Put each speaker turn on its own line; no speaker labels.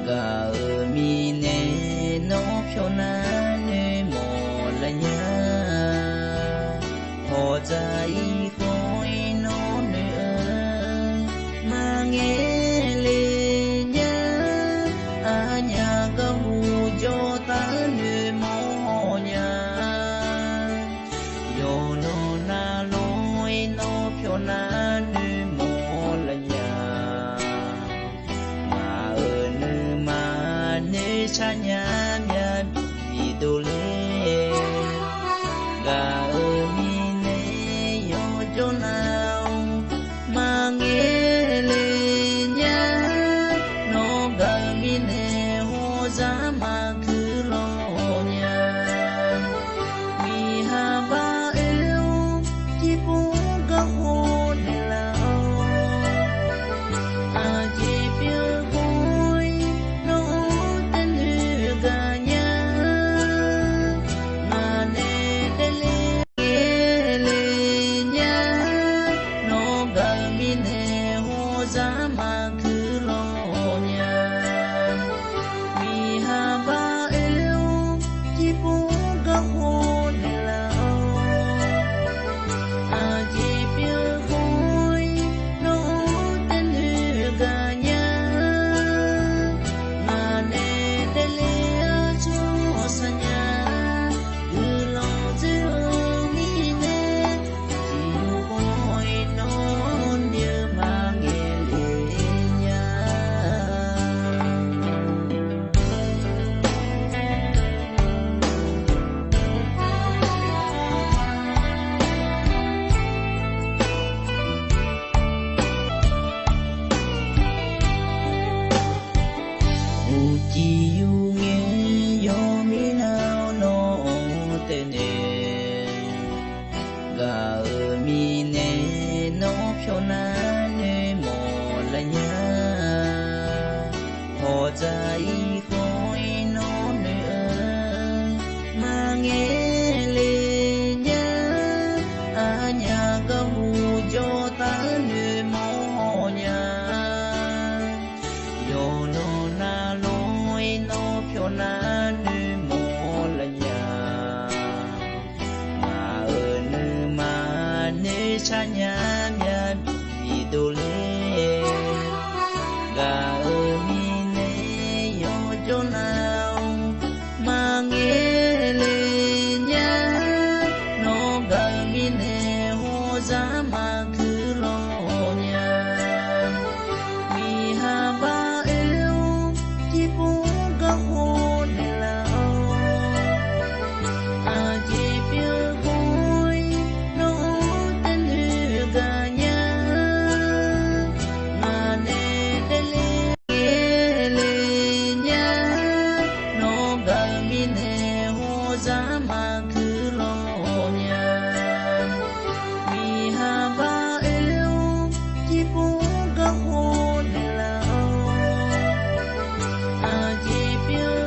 gà mi nè nó phiêu na nơi mò là nhá họ trái khói nó nữa mà nghe lệ nhá nhà câu cho ta nơi mò nhà yo nó na lối nó phiêu na nơi mò là nhà cha nhà mẹ bị đổ lệ gà mi nè yo cho nào mà nghe lệ nhá nó gà mi nè ho giá mà cứ lo nhà mi ha ba yêu chỉ bu ga ho để lao chỉ biết giá mà cứ lo nhà vì hà ba yêu chỉ bu ga ho để lao chỉ biết vui nó tên hư ga nhà mà để lẽ cho sa nhà cứ lo giữ mi nè chỉ coi non như mà nghe chỉ yêu nghe do mi nào nó tên gà mi nè nó phiêu na nơi mò là nhá họ trái khói nó nữa mà nghe lệ nhá nhà câu cho ta nơi mò nhà yo